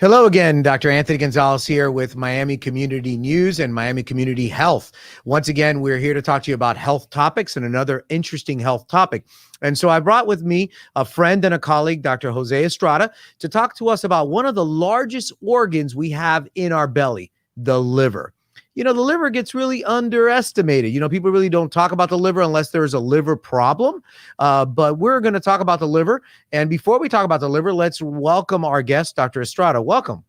Hello again, Dr. Anthony Gonzalez here with Miami Community News and Miami Community Health. Once again, we're here to talk to you about health topics and another interesting health topic. And so I brought with me a friend and a colleague, Dr. Jose Estrada, to talk to us about one of the largest organs we have in our belly, the liver. The liver gets really underestimated. People really don't talk about the liver unless there's a liver problem. But we're going to talk about the liver. And before we talk about the liver, let's welcome our guest, Dr. Estrada. Welcome.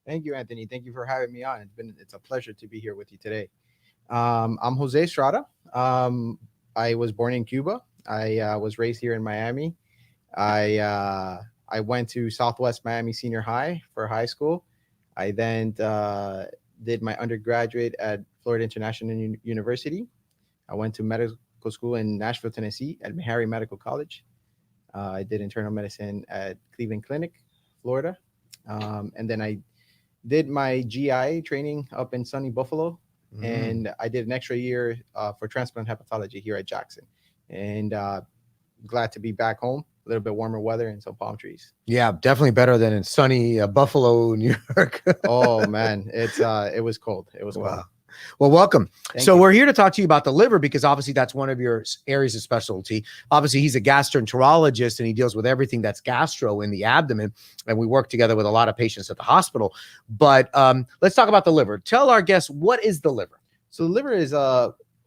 Thank you, Anthony. Thank you for having me on. It's a pleasure to be here with you today. I'm Jose Estrada. I was born in Cuba. I was raised here in Miami. I went to Southwest Miami Senior High for high school. I then did my undergraduate at Florida International University. I went to medical school in Nashville, Tennessee at Meharry Medical College. I did internal medicine at Cleveland Clinic, Florida. And then I did my GI training up in sunny Buffalo. And I did an extra year for transplant hepatology here at Jackson. And glad to be back home. A little bit warmer weather and some palm trees. Yeah, definitely better than in sunny Buffalo, New York. Oh man, it was cold. It was cold. Well, welcome. Thank you. We're here to talk to you about the liver because obviously that's one of your areas of specialty. Obviously, he's a gastroenterologist and he deals with everything that's gastro in the abdomen. And we work together with a lot of patients at the hospital. But let's talk about the liver. Tell our guests, what is the liver? So the liver is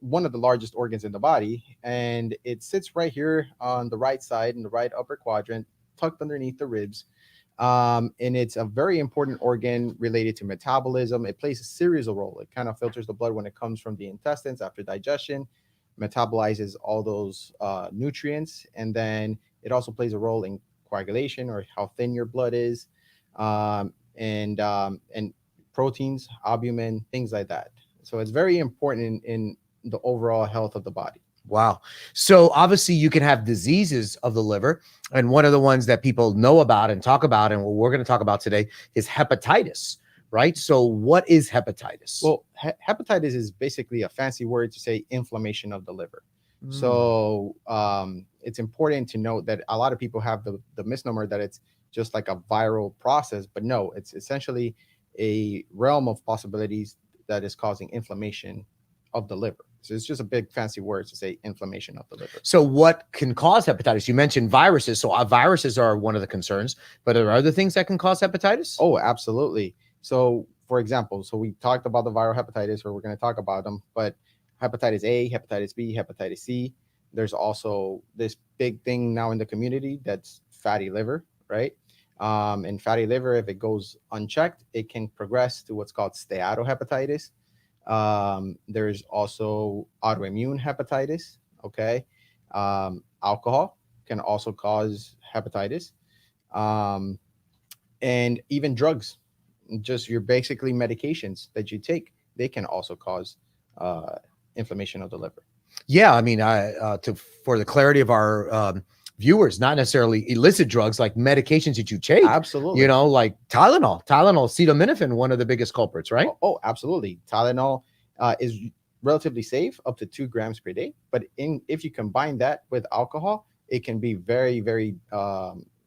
one of the largest organs in the body, and it sits right here on the right side in the right upper quadrant, tucked underneath the ribs. And it's a very important organ related to metabolism. It plays a serial role. It kind of filters the blood when it comes from the intestines after digestion, metabolizes all those nutrients, and then it also plays a role in coagulation or how thin your blood is, and proteins, albumin, things like that. So it's very important in the overall health of the body. Wow. So obviously you can have diseases of the liver. And one of the ones that people know about and talk about, and what we're going to talk about today, is hepatitis, right? So what is hepatitis? Well, hepatitis is basically a fancy word to say inflammation of the liver. So it's important to note that a lot of people have the misnomer that it's just like a viral process, but no, it's essentially a realm of possibilities that is causing inflammation of the liver. So it's just a big fancy word to say inflammation of the liver. So what can cause hepatitis? You mentioned viruses. So viruses are one of the concerns, but are there other things that can cause hepatitis? Oh, absolutely. So for example, we talked about the viral hepatitis, or we're going to talk about them, but hepatitis A, hepatitis B, hepatitis C. There's also this big thing now in the community that's fatty liver, right? And fatty liver, if it goes unchecked, it can progress to what's called steatohepatitis. There's also autoimmune hepatitis. Okay. Alcohol can also cause hepatitis. And even drugs, just your basically medications that you take, they can also cause inflammation of the liver. Yeah. I mean, for the clarity of our viewers, not necessarily illicit drugs, like medications that you take. Absolutely. Like Tylenol, Acetaminophen, one of the biggest culprits, right? Oh, absolutely. Tylenol is relatively safe, up to 2 grams per day. But if you combine that with alcohol, it can be very, very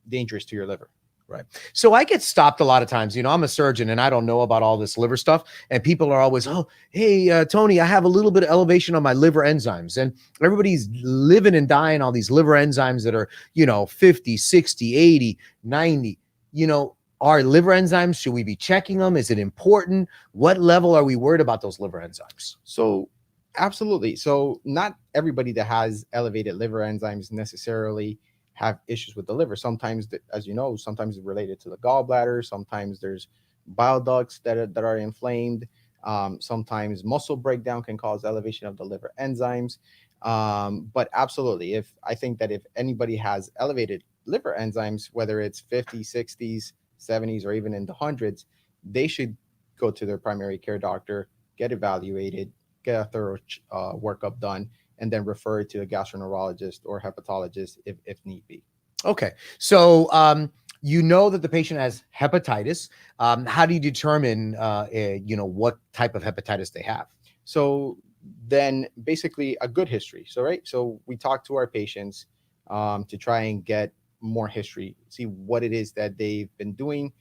dangerous to your liver. Right. So I get stopped a lot of times. I'm a surgeon and I don't know about all this liver stuff. And people are always, oh, hey, Tony, I have a little bit of elevation on my liver enzymes. And everybody's living and dying on these liver enzymes that are, 50, 60, 80, 90. Our liver enzymes, should we be checking them? Is it important? What level are we worried about those liver enzymes? So absolutely. So not everybody that has elevated liver enzymes necessarily have issues with the liver. Sometimes, as you know, sometimes it's related to the gallbladder. Sometimes there's bile ducts that are inflamed. Sometimes muscle breakdown can cause elevation of the liver enzymes. But absolutely, I think that if anybody has elevated liver enzymes, whether it's 50s, 60s, 70s, or even in the hundreds, they should go to their primary care doctor, get evaluated, get a thorough workup done, and then refer to a gastroenterologist or hepatologist if need be. Okay. So that the patient has hepatitis. How do you determine, what type of hepatitis they have? So then basically a good history. So we talk to our patients to try and get more history, see what it is that they've been doing,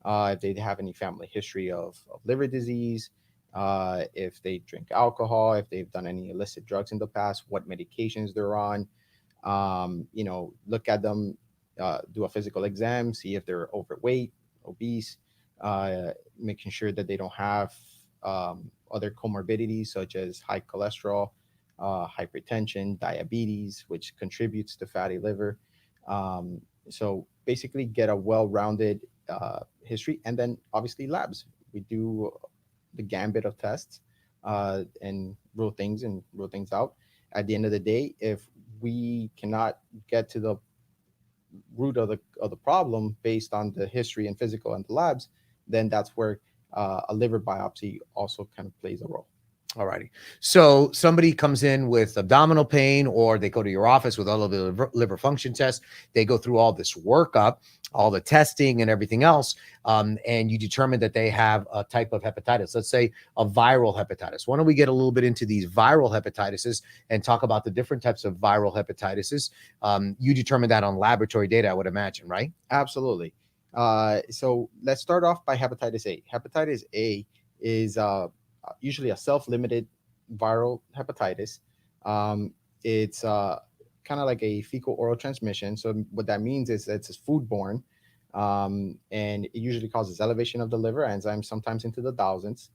if they have any family history of liver disease, if they drink alcohol, if they've done any illicit drugs in the past, what medications they're on. Look at them, do a physical exam, see if they're overweight, obese, making sure that they don't have other comorbidities such as high cholesterol, hypertension, diabetes, which contributes to fatty liver. So basically, get a well-rounded history, and then obviously labs. We do the gambit of tests and rule things out. At the end of the day, if we cannot get to the root of the problem based on the history and physical and the labs, then that's where a liver biopsy also kind of plays a role. All righty. So somebody comes in with abdominal pain, or they go to your office with all of the liver function tests. They go through all this workup, all the testing and everything else, and you determine that they have a type of hepatitis. Let's say a viral hepatitis. Why don't we get a little bit into these viral hepatitis and talk about the different types of viral hepatitis? You determine that on laboratory data, I would imagine, right? Absolutely. So let's start off by hepatitis A. Hepatitis A is usually a self-limited viral hepatitis. It's kind of like a fecal oral transmission. So what that means is it's foodborne, and it usually causes elevation of the liver enzymes, sometimes into the thousands.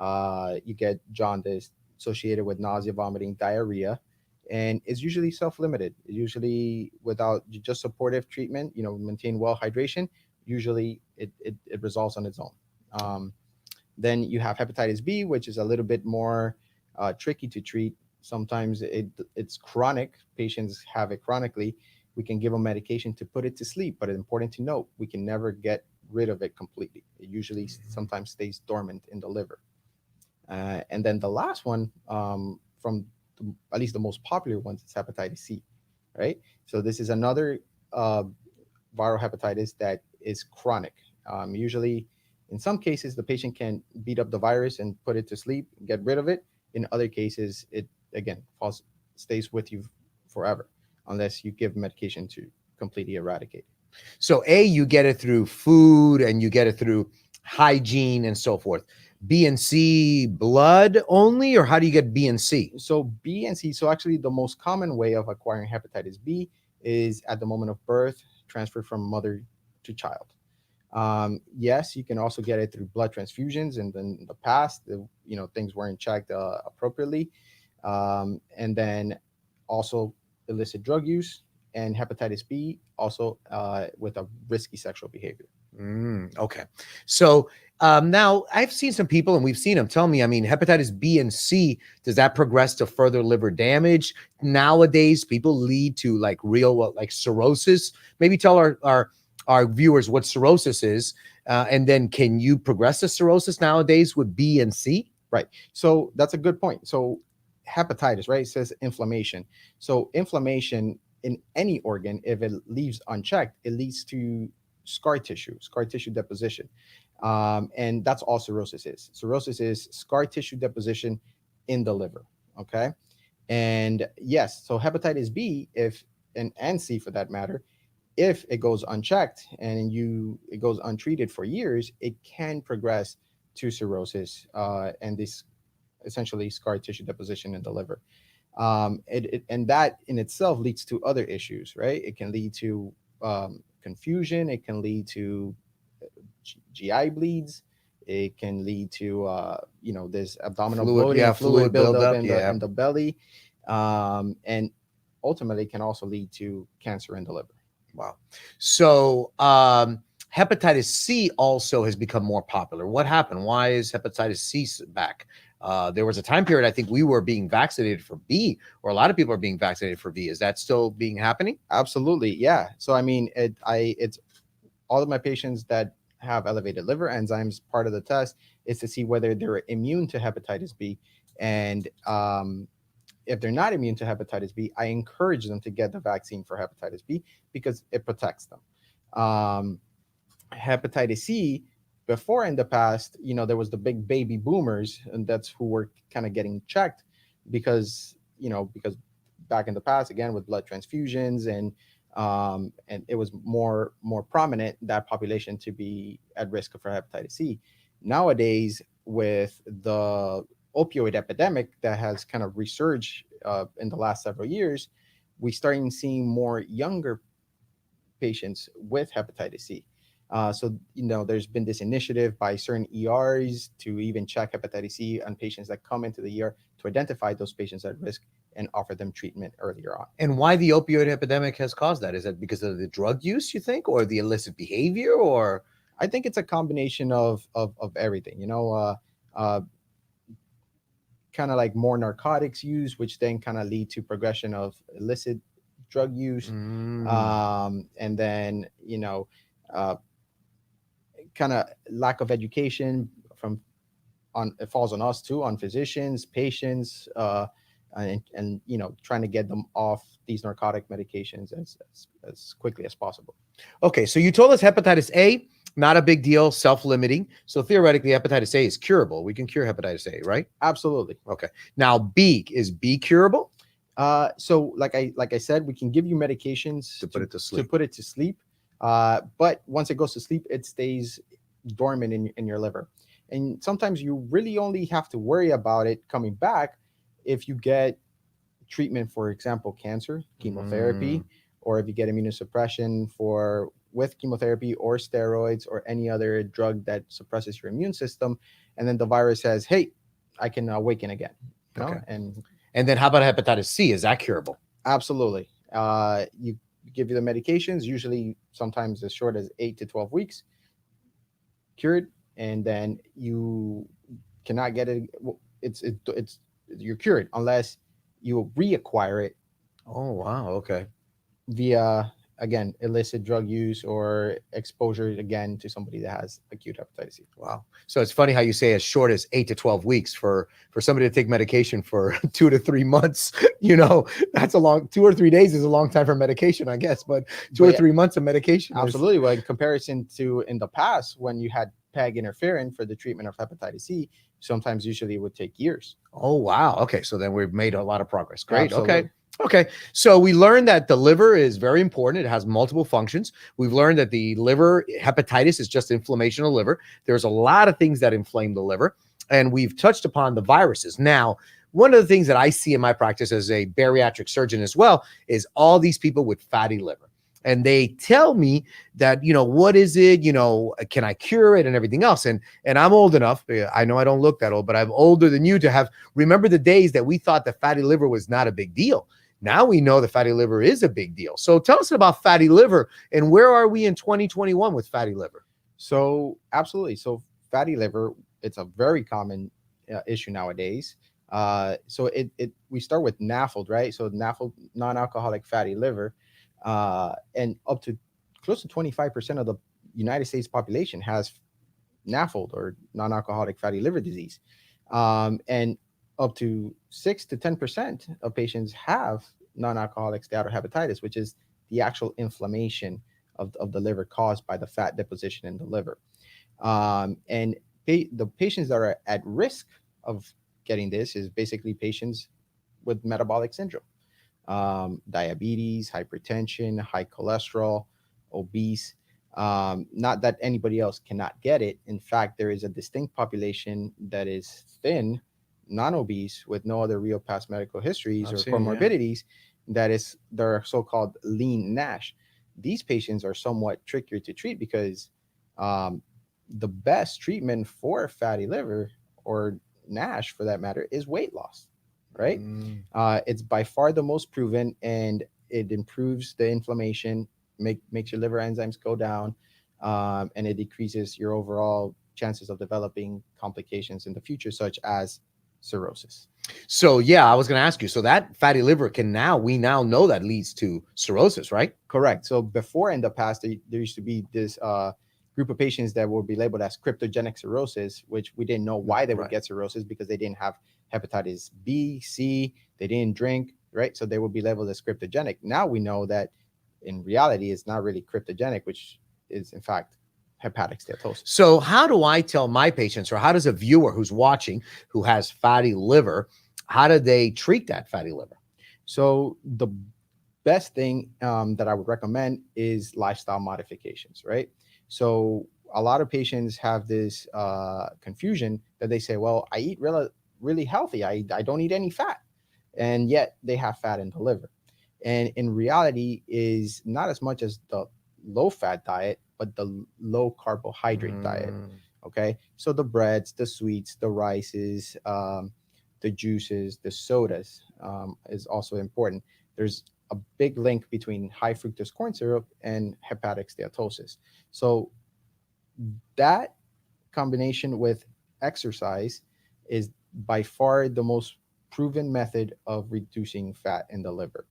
You get jaundice associated with nausea, vomiting, diarrhea, and it's usually self-limited. Usually without just supportive treatment, maintain well hydration. Usually it resolves on its own. Then you have hepatitis B, which is a little bit more tricky to treat. Sometimes it's chronic. Patients have it chronically. We can give them medication to put it to sleep, but it's important to note we can never get rid of it completely. It usually sometimes stays dormant in the liver. And then the last one, at least the most popular ones, is hepatitis C, right? So this is another viral hepatitis that is chronic. Usually, in some cases, the patient can beat up the virus and put it to sleep, get rid of it. In other cases, it again stays with you forever unless you give medication to completely eradicate it. So A, you get it through food and you get it through hygiene and so forth. B and C, blood only, or how do you get B and C? So B and C, so actually the most common way of acquiring hepatitis B is at the moment of birth, transfer from mother to child. Yes, you can also get it through blood transfusions, and then in the past, things weren't checked appropriately, and then also illicit drug use and hepatitis B, also with a risky sexual behavior. Okay, so now I've seen some people, and we've seen them tell me, hepatitis B and C, does that progress to further liver damage? Nowadays, people lead to like real like cirrhosis. Maybe tell our viewers what cirrhosis is, and then can you progress to cirrhosis nowadays with B and C? Right. So that's a good point. So hepatitis, right? It says inflammation. So inflammation in any organ, if it leaves unchecked, it leads to scar tissue deposition. And that's all cirrhosis is. Cirrhosis is scar tissue deposition in the liver. Okay. And yes, so hepatitis B, and C for that matter, if it goes unchecked and it goes untreated for years, it can progress to cirrhosis and this essentially scar tissue deposition in the liver. And that in itself leads to other issues, right? It can lead to confusion. It can lead to GI bleeds. It can lead to this abdominal bloating, fluid buildup in the belly, and ultimately can also lead to cancer in the liver. Wow. So hepatitis C also has become more popular. What happened? Why is hepatitis C back? There was a time period, I think we were being vaccinated for B, or a lot of people are being vaccinated for B. Is that still happening? Absolutely. Yeah. So, it's all of my patients that have elevated liver enzymes. Part of the test is to see whether they're immune to hepatitis B. And if they're not immune to hepatitis B, I encourage them to get the vaccine for hepatitis B because it protects them. Hepatitis C, before in the past, there was the big baby boomers, and that's who were kind of getting checked because back in the past, again, with blood transfusions and And it was more prominent, that population, to be at risk for hepatitis C. Nowadays, with the opioid epidemic that has kind of resurged in the last several years, we starting seeing more younger patients with hepatitis C. So, there's been this initiative by certain ERs to even check hepatitis C on patients that come into the ER, to identify those patients at risk and offer them treatment earlier on. And why the opioid epidemic has caused that? Is that because of the drug use, you think, or the illicit behavior, or? I think it's a combination of everything, kind of like more narcotics use, which then kind of lead to progression of illicit drug use. And then, kind of lack of education it falls on us too, on physicians, patients, and trying to get them off these narcotic medications as quickly as possible. Okay, so you told us hepatitis A, not a big deal, self-limiting. So theoretically, hepatitis A is curable. We can cure hepatitis A, right? Absolutely. Okay. Now, is B curable? So like I said, we can give you medications To put it to sleep. But once it goes to sleep, it stays dormant in your liver. And sometimes you really only have to worry about it coming back if you get treatment, for example, cancer, chemotherapy, or if you get immunosuppression with chemotherapy or steroids or any other drug that suppresses your immune system. And then the virus says, hey, I can awaken again. Okay. And then how about hepatitis C? Is that curable? Absolutely. You give you the medications, usually sometimes as short as 8 to 12 weeks, cured, and then you cannot get it. You're cured unless you reacquire it. Oh, wow. Okay. Via, again, illicit drug use or exposure again to somebody that has acute hepatitis C. Wow. So it's funny how you say as short as 8 to 12 weeks for somebody to take medication for 2 to 3 months. That's a long, 2 or 3 days is a long time for medication, I guess, but 2 or 3 months of medication. Absolutely. Well, in comparison to in the past, when you had PEG interferon for the treatment of hepatitis C, usually it would take years. Oh, wow. Okay. So then we've made a lot of progress. Great. Absolutely. Okay. So we learned that the liver is very important. It has multiple functions. We've learned that the liver hepatitis is just inflammation of the liver. There's a lot of things that inflame the liver, and we've touched upon the viruses. Now, one of the things that I see in my practice as a bariatric surgeon as well is all these people with fatty liver. And they tell me that, what is it? Can I cure it and everything else? And I'm old enough. I know I don't look that old, but I'm older than you to remember the days that we thought that fatty liver was not a big deal. Now we know the fatty liver is a big deal. So tell us about fatty liver and where are we in 2021 with fatty liver? So absolutely. So fatty liver, it's a very common issue nowadays. So we start with NAFLD, right? So NAFLD, non-alcoholic fatty liver, and up to close to 25% of the United States population has NAFLD, or non-alcoholic fatty liver disease. And up to 6 to 10% of patients have non-alcoholic steatohepatitis, which is the actual inflammation of the liver caused by the fat deposition in the liver. And the patients that are at risk of getting this is basically patients with metabolic syndrome, diabetes, hypertension, high cholesterol, obese. Not that anybody else cannot get it. In fact, there is a distinct population that is thin, non-obese, with no other real past medical histories or comorbidities, they're so-called lean NASH. These patients are somewhat trickier to treat because the best treatment for fatty liver, or NASH for that matter, is weight loss, right? It's by far the most proven, and it improves the inflammation, makes your liver enzymes go down, and it decreases your overall chances of developing complications in the future, such as cirrhosis. So I was going to ask you, so that fatty liver we now know that leads to cirrhosis, right? Correct. So before, in the past, there used to be this group of patients that would be labeled as cryptogenic cirrhosis, which we didn't know why they would get cirrhosis, because they didn't have hepatitis B, C, they didn't drink, right? So they would be labeled as cryptogenic. Now we know that in reality, it's not really cryptogenic, which is in fact hepatic steatosis. So how do I tell my patients, or how does a viewer who's watching who has fatty liver, how do they treat that fatty liver? So the best thing that I would recommend is lifestyle modifications, right? So a lot of patients have this confusion that they say, well, I eat really healthy. I don't eat any fat. And yet they have fat in the liver. And in reality is not as much as the low fat diet, but the low carbohydrate diet. Mm. Okay. So the breads, the sweets, the rices, the juices, the sodas is also important. There's a big link between high fructose corn syrup and hepatic steatosis. So that combination with exercise is by far the most proven method of reducing fat in the liver.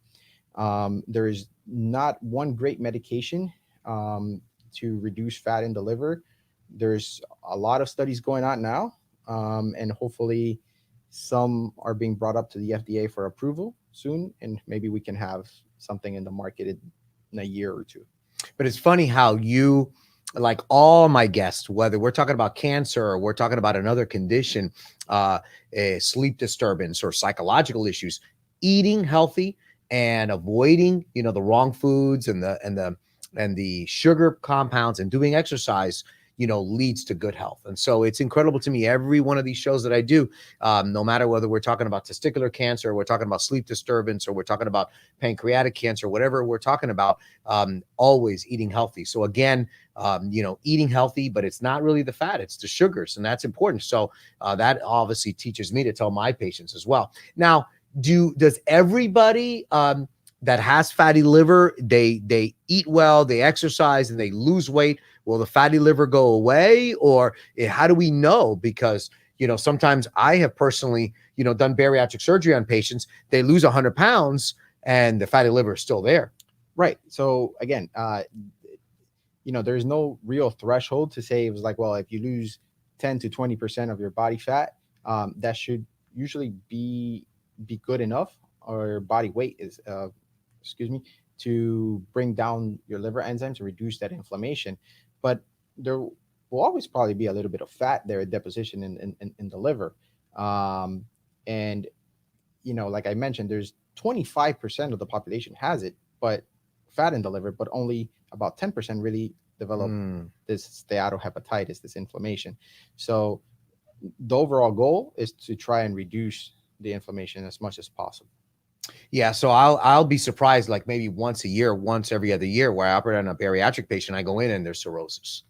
There is not one great medication to reduce fat in the liver. There's a lot of studies going on now, and hopefully, some are being brought up to the FDA for approval soon, and maybe we can have something in the market in a year or two. But it's funny how you, like all my guests, whether we're talking about cancer or we're talking about another condition, a sleep disturbance or psychological issues, eating healthy and avoiding, the wrong foods and the sugar compounds and doing exercise, leads to good health. And so it's incredible to me. Every one of these shows that I do, no matter whether we're talking about testicular cancer, or we're talking about sleep disturbance, or we're talking about pancreatic cancer, whatever we're talking about, always eating healthy. So again, eating healthy, but it's not really the fat, it's the sugars, and that's important. So that obviously teaches me to tell my patients as well. Now, does everybody that has fatty liver, they eat well, they exercise, and they lose weight? Will the fatty liver go away, or how do we know? Because sometimes I have personally done bariatric surgery on patients. They lose 100 pounds, and the fatty liver is still there. Right. So again, there's no real threshold to say it was like, well, if you lose 10 to 20% of your body fat, that should usually be good enough, or body weight is, to bring down your liver enzymes and reduce that inflammation. But there will always probably be a little bit of fat there, deposition in the liver. And, like I mentioned, there's 25% of the population has it, but fat in the liver, but only about 10% really develop this steatohepatitis, this inflammation. So the overall goal is to try and reduce the inflammation as much as possible. Yeah, so I'll be surprised, like maybe once a year, once every other year, where I operate on a bariatric patient, I go in and there's cirrhosis,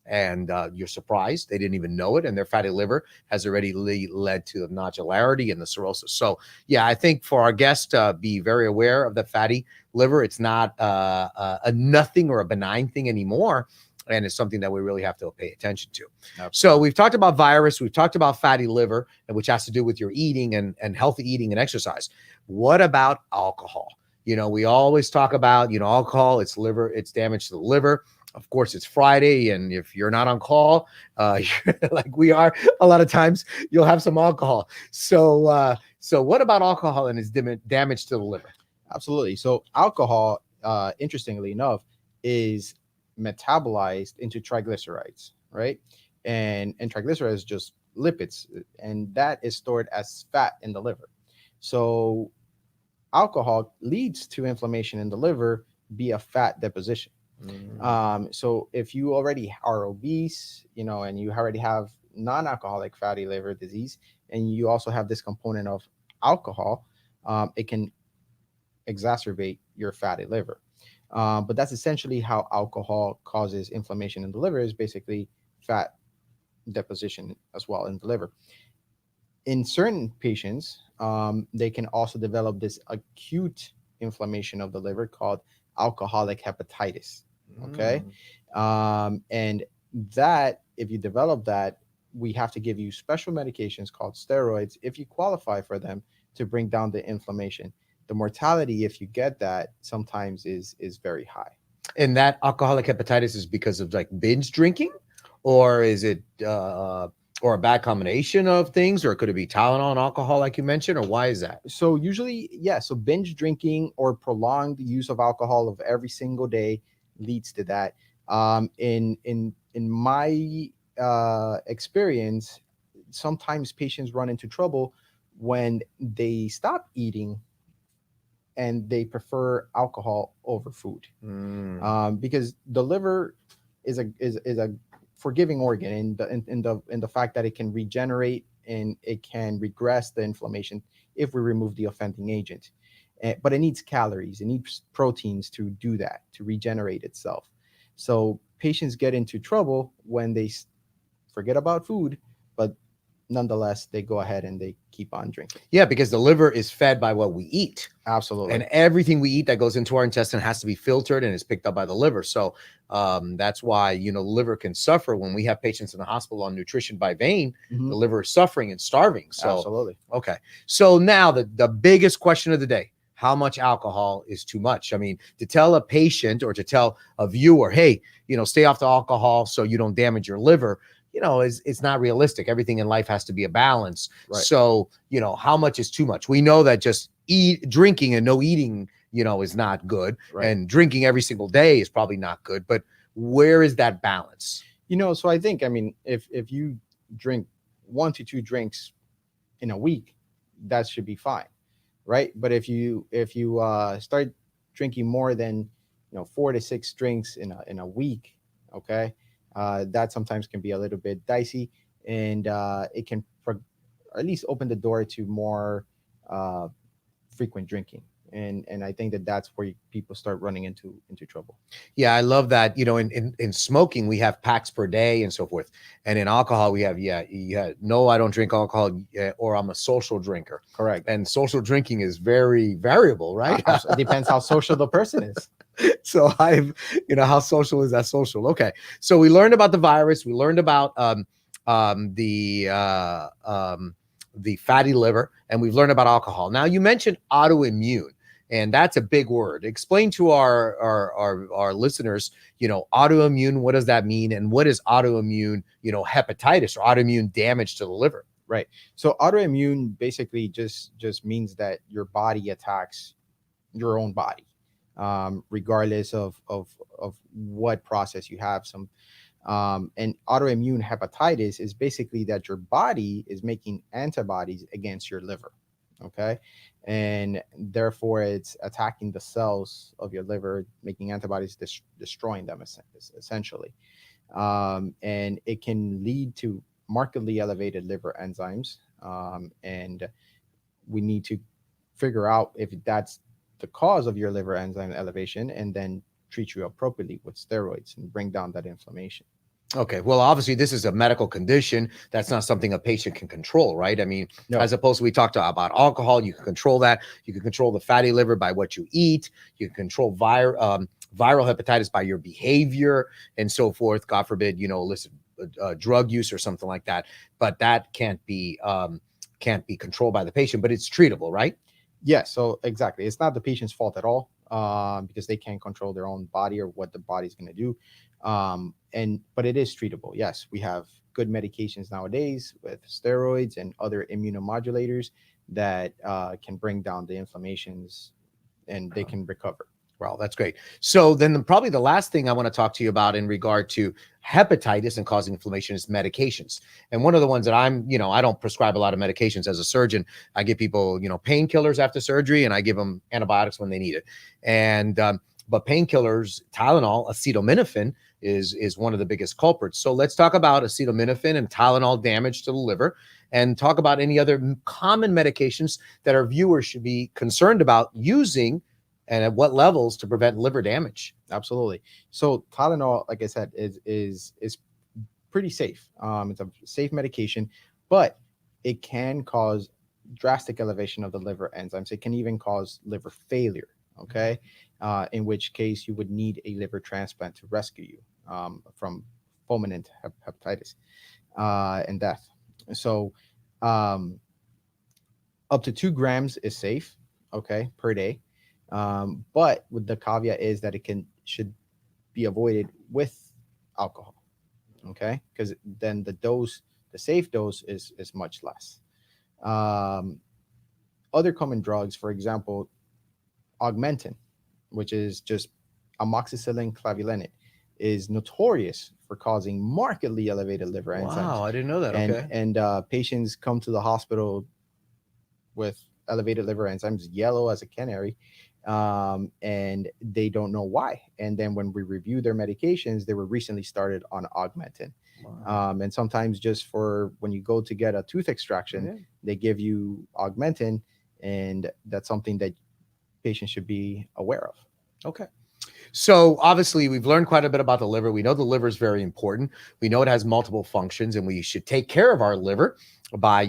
and you're surprised they didn't even know it, and their fatty liver has already led to the nodularity and the cirrhosis. So yeah, I think for our guests, be very aware of the fatty liver. It's not a nothing or a benign thing anymore, and it's something that we really have to pay attention to. Absolutely. So we've talked about virus, we've talked about fatty liver, and which has to do with your eating and healthy eating and exercise. What about alcohol? We always talk about, alcohol, it's damage to the liver. Of course, it's Friday, and if you're not on call, like we are, a lot of times you'll have some alcohol. So what about alcohol and its damage to the liver? Absolutely. So alcohol, interestingly enough, is metabolized into triglycerides, right? And triglycerides is just lipids, and that is stored as fat in the liver. So alcohol leads to inflammation in the liver via fat deposition. So if you already are obese, and you already have non-alcoholic fatty liver disease, and you also have this component of alcohol, it can exacerbate your fatty liver. But that's essentially how alcohol causes inflammation in the liver, is basically fat deposition as well in the liver. In certain patients, they can also develop this acute inflammation of the liver called alcoholic hepatitis. Okay. And that, if you develop that, we have to give you special medications called steroids, if you qualify for them, to bring down the inflammation. The mortality, if you get that, sometimes is very high. And that alcoholic hepatitis is because of like binge drinking, or is it or a bad combination of things, or could it be Tylenol and alcohol, like you mentioned, or why is that? So usually, yeah. So binge drinking or prolonged use of alcohol of every single day leads to that. In my experience, sometimes patients run into trouble when they stop eating and they prefer alcohol over food, because the liver is a forgiving organ in the fact that it can regenerate and it can regress the inflammation if we remove the offending agent. But it needs calories, it needs proteins to do that, to regenerate itself. So patients get into trouble when they forget about food, but nonetheless they go ahead and they keep on drinking. Yeah, because the liver is fed by what we eat. Absolutely. And everything we eat that goes into our intestine has to be filtered and is picked up by the liver. So that's why, the liver can suffer when we have patients in the hospital on nutrition by vein. The liver is suffering and starving. So, Absolutely. Okay. So now the biggest question of the day: how much alcohol is too much? I mean, to tell a patient or to tell a viewer, hey, stay off the alcohol so you don't damage your liver, it's not realistic. Everything in life has to be a balance. Right. So, how much is too much? We know that just drinking and no eating, is not good. Right. And drinking every single day is probably not good. But where is that balance? So I think, if you drink 1 to 2 drinks in a week, that should be fine, right? But if you start drinking more than 4 to 6 drinks in a week, okay, that sometimes can be a little bit dicey, and it can at least open the door to more frequent drinking. And I think that's where people start running into trouble. Yeah, I love that. In smoking, we have packs per day and so forth. And in alcohol, we have, no, I don't drink alcohol, or I'm a social drinker. Correct. And social drinking is very variable, right? It depends how social the person is. So how social is that social? Okay. So we learned about the virus. We learned about the fatty liver, and we've learned about alcohol. Now you mentioned autoimmune, and that's a big word. Explain to our listeners, autoimmune, what does that mean? And what is autoimmune, hepatitis or autoimmune damage to the liver? Right. So autoimmune basically just means that your body attacks your own body, regardless of what process you have. And autoimmune hepatitis is basically that your body is making antibodies against your liver. Okay. And therefore it's attacking the cells of your liver, making antibodies, destroying them essentially. And it can lead to markedly elevated liver enzymes. And we need to figure out if that's the cause of your liver enzyme elevation, and then treat you appropriately with steroids and bring down that inflammation. Okay. Well, obviously this is a medical condition. That's not something a patient can control, right? I mean, No. As opposed to we talked about alcohol, you can control that. You can control the fatty liver by what you eat. You can control viral hepatitis by your behavior and so forth. God forbid, illicit drug use or something like that. But that can't be controlled by the patient, but it's treatable, right? Yeah. So exactly. It's not the patient's fault at all, because they can't control their own body or what the body's going to do. But it is treatable. Yes, we have good medications nowadays with steroids and other immunomodulators that can bring down the inflammations, and they can recover. Well, that's great. So then probably the last thing I want to talk to you about in regard to hepatitis and causing inflammation is medications. And one of the ones that I don't prescribe a lot of medications as a surgeon. I give people, painkillers after surgery, and I give them antibiotics when they need it. And but painkillers, Tylenol, acetaminophen is one of the biggest culprits. So let's talk about acetaminophen and Tylenol damage to the liver, and talk about any other common medications that our viewers should be concerned about using, and at what levels, to prevent liver damage. Absolutely. So Tylenol, like I said, is pretty safe. It's a safe medication, but it can cause drastic elevation of the liver enzymes. It can even cause liver failure. Okay. In which case you would need a liver transplant to rescue you from fulminant hepatitis and death. So up to 2 grams is safe, okay, per day. But with the caveat is that it should be avoided with alcohol, okay, because then the safe dose is much less. Other common drugs, for example, Augmentin, which is just amoxicillin clavulanate, is notorious for causing markedly elevated liver enzymes. Wow, I didn't know that. Okay. And patients come to the hospital with elevated liver enzymes, yellow as a canary, and they don't know why. And then when we review their medications, they were recently started on augmentin. Wow. And sometimes just for when you go to get a tooth extraction, Yeah. they give you augmentin, and that's something that patients should be aware of. Okay. So obviously we've learned quite a bit about the liver. We know the liver is very important. We know it has multiple functions, and we should take care of our liver by,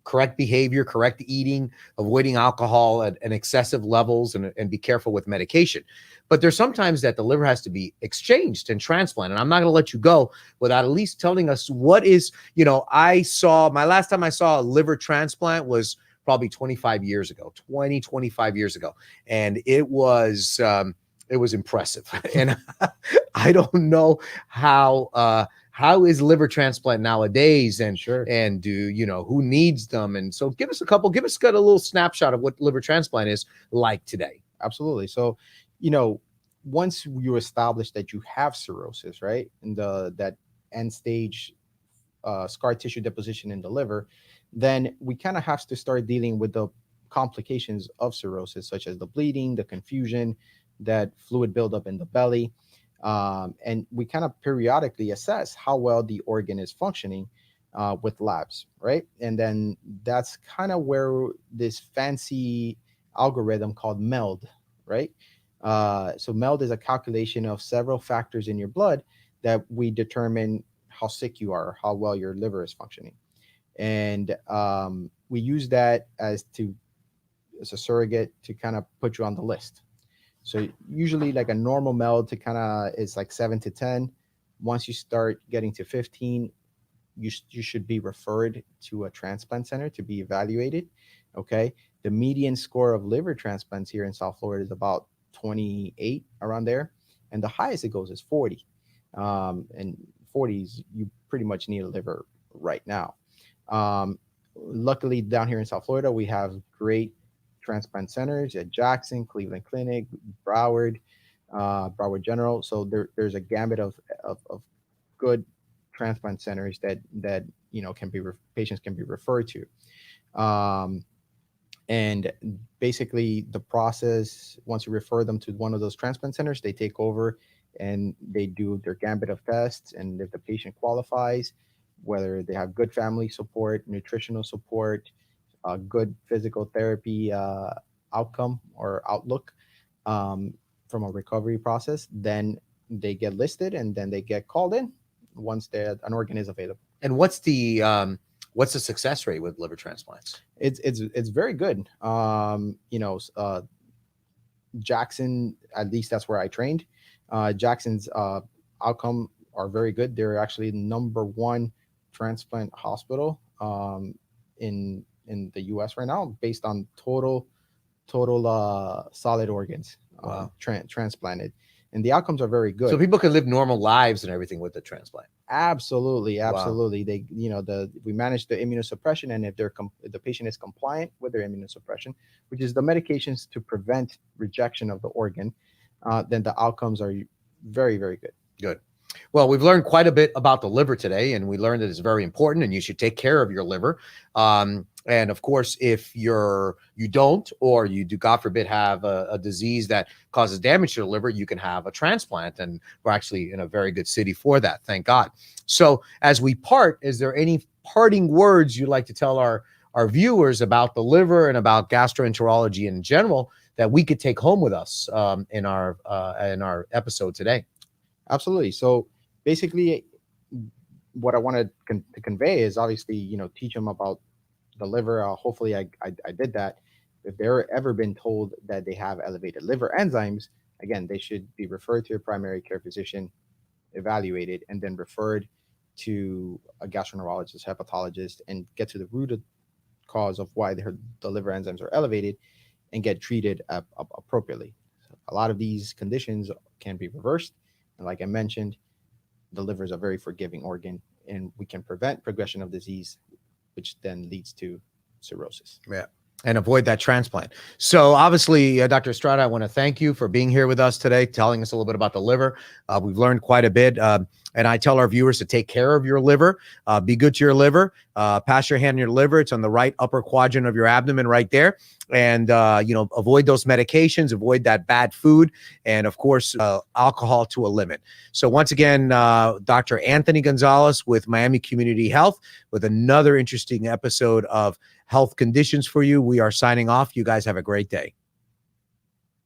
correct behavior, correct eating, avoiding alcohol at excessive levels, and be careful with medication. But there's sometimes that the liver has to be exchanged and transplanted. And I'm not going to let you go without at least telling us what is, my last time I saw a liver transplant was probably 25 years ago. And it was impressive. And I don't know how is liver transplant nowadays, and Sure. and who needs them. And so give us a little snapshot of what liver transplant is like today. Absolutely. So, once you establish that you have cirrhosis, right, and that end stage scar tissue deposition in the liver, then we kind of have to start dealing with the complications of cirrhosis, such as the bleeding, the confusion, that fluid buildup in the belly. And we kind of periodically assess how well the organ is functioning with labs, right? And then that's kind of where this fancy algorithm called MELD, right? So MELD is a calculation of several factors in your blood that we determine how sick you are, how well your liver is functioning. And we use that as a surrogate to kind of put you on the list. So usually like a normal MELD to kind of is like 7 to 10. Once you start getting to 15, you should be referred to a transplant center to be evaluated. Okay. The median score of liver transplants here in South Florida is about 28, around there. And the highest it goes is 40. And 40s, you pretty much need a liver right now. Luckily, down here in South Florida, we have great transplant centers at Jackson, Cleveland Clinic, Broward General. So there's a gambit of good transplant centers that patients can be referred to. And basically the process, once you refer them to one of those transplant centers, they take over and they do their gambit of tests. And if the patient qualifies, whether they have good family support, nutritional support, good physical therapy outcome or outlook from a recovery process, then they get listed and then they get called in once an organ is available. And what's the success rate with liver transplants? It's very good. Jackson, at least that's where I trained. Jackson's outcome are very good. They're actually #1 transplant hospital in the U.S. right now, based on total solid organs transplanted, and the outcomes are very good. So people can live normal lives and everything with the transplant. Absolutely. Wow. They, we manage the immunosuppression, and if the patient is compliant with their immunosuppression, which is the medications to prevent rejection of the organ, then the outcomes are very, very good. Good. Well, we've learned quite a bit about the liver today, and we learned that it's very important and you should take care of your liver. And of course, if you don't, or you do, God forbid, have a disease that causes damage to the liver, you can have a transplant. And we're actually in a very good city for that. Thank God. So as we part, is there any parting words you'd like to tell our viewers about the liver and about gastroenterology in general that we could take home with us in our episode today? Absolutely. So basically, what I wanted to convey is obviously, teach them about the liver. Hopefully I did that. If they're ever been told that they have elevated liver enzymes, again, they should be referred to a primary care physician, evaluated, and then referred to a gastroenterologist, hepatologist, and get to the root cause of why the liver enzymes are elevated and get treated appropriately. So a lot of these conditions can be reversed. And like I mentioned, the liver is a very forgiving organ, and we can prevent progression of disease, which then leads to cirrhosis. Yeah. And avoid that transplant. So obviously, Dr. Estrada, I want to thank you for being here with us today, telling us a little bit about the liver. We've learned quite a bit. And I tell our viewers to take care of your liver, be good to your liver, pass your hand on your liver. It's on the right upper quadrant of your abdomen right there. And, avoid those medications, avoid that bad food, and of course, alcohol to a limit. So once again, Dr. Anthony Gonzalez with Miami Community Health with another interesting episode of Health Conditions for you. We are signing off. You guys have a great day.